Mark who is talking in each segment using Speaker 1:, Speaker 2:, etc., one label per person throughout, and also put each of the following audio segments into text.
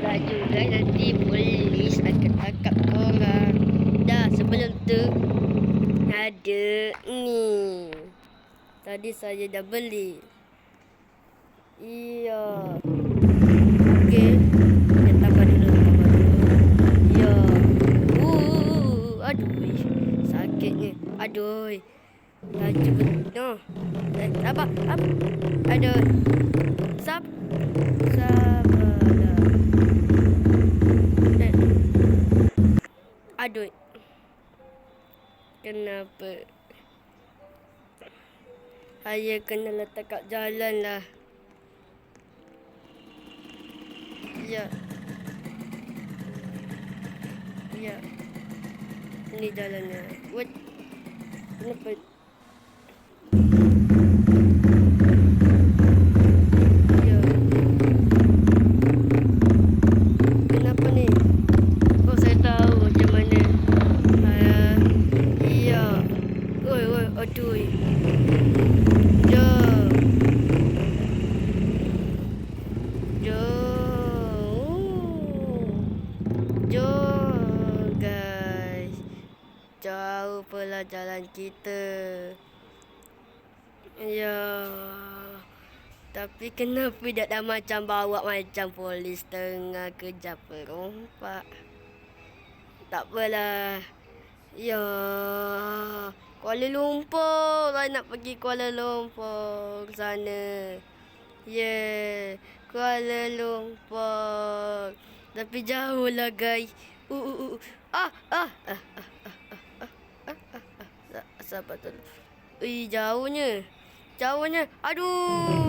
Speaker 1: Tak juga nanti polis akan tangkap korang. Dah sebelum tu ada ni. Tadi saya dah beli. Iya. Okey. Kita tambah dulu. Ya. Aduh. Sakitnya. Aduh. Laju betul. Sabar. Aduh. Sabarlah. Aduh. Kenapa? Saya kena letak kat jalan lah. Ya. Ya. Ini jalannya. What? Kenapa? Ya. Kenapa ni? Oh, saya tahu macam mana. Ya. Oi, aduh. Ya. Jom guys. Jauh pula jalan kita. Ya. Tapi kenapa tak macam bawa macam polis tengah kejar perompak? Tak apalah. Ya. Kuala Lumpur. Saya nak pergi Kuala Lumpur sana. Yeah. Kuala Lumpur. Tapi jauh lah guys. Sabar dulu. Jauhnya. Aduh.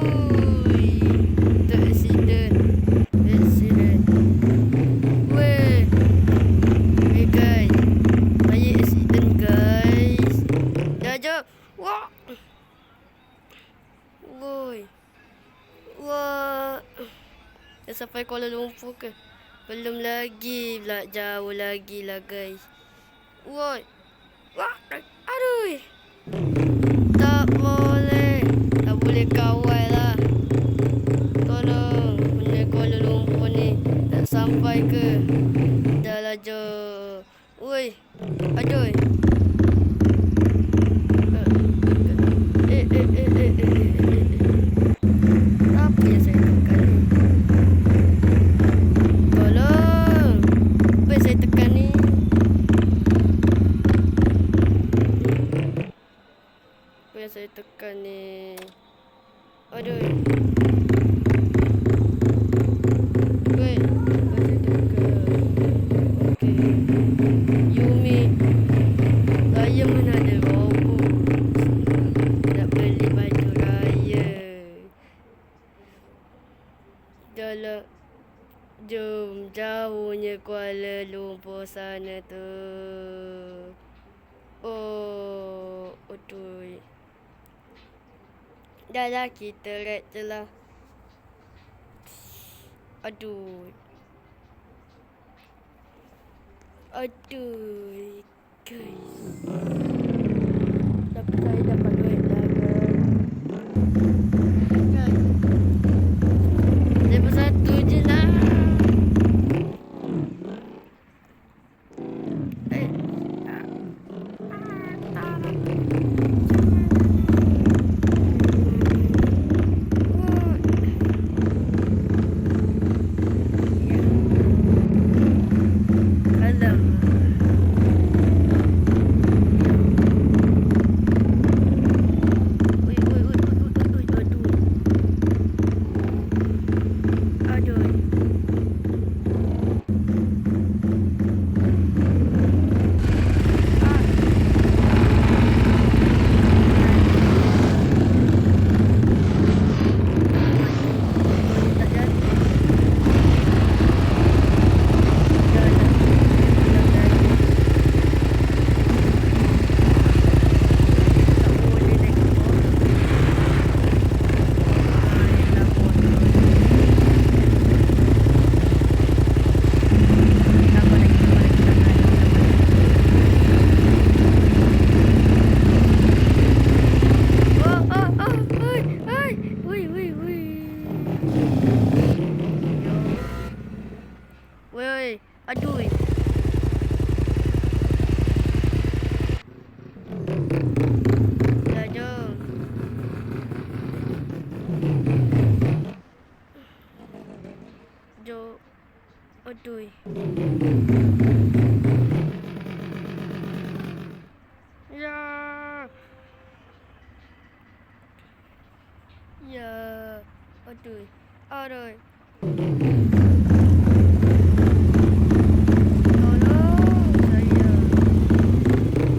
Speaker 1: Accident. Weh. Guys. Saya accident guys. Jom. Wah. Woi. Wah. Dah sampai Kuala Lumpur ke? Belum lagi pula, jauh lagi lah guys. Woi. Wah. Aduh. Tak boleh kawal lah. Tolong. Punya Kuala Lumpur ni tak sampai ke? Dah lah jom. Woi. Aduh. Apa yang saya tekan ni? Tolong. Apa yang saya tekan ni? Apa yang saya tekan ni? Aduh. Wait. Apa yang saya tekan? Okey. Yumi. Saya mana ada robot. Nak beli baju raya. Jalan. Jom, jauhnya Kuala Lumpur sana tu. Oh, aduh. Dah lah, kita ride je lah. Aduh. Guys. Tapi saya dapat duit dah guys. Lepas satu je lah. Aduh. Ya, jom. Jom. Aduh. Ya. Ya. Aduh. Aduh.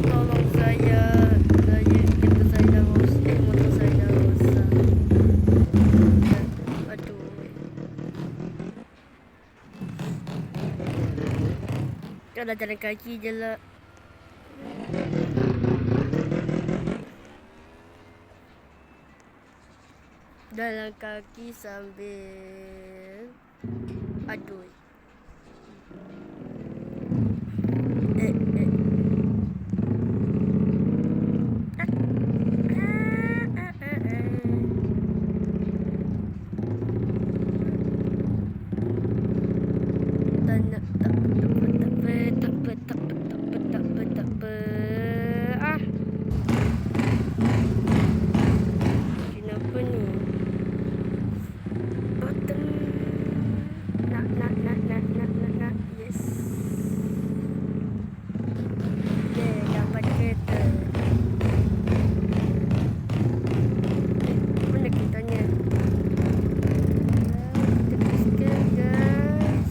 Speaker 1: Tolong saya. Kereta saya dah rosak. Motor saya dah rosak. Aduh. Jangan jalan kaki je lah. Jalan kaki sambil aduh. Kenapa ni? Nak. Yes. Okay, dapat kereta. Mana keretanya? Kita kena scan, guys.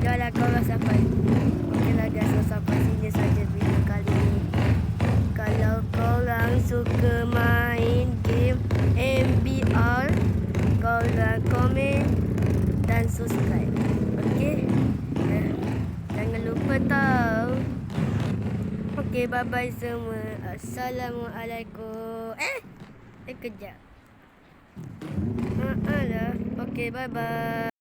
Speaker 1: Janganlah korang sampai. Okeylah guys, sampai sini saja video kali ini. Kalau korang suka main game MBR, korang komen dan subscribe. Okey? Jangan lupa tau. Okey, bye-bye semua. Assalamualaikum. Kejap. Okey, bye-bye.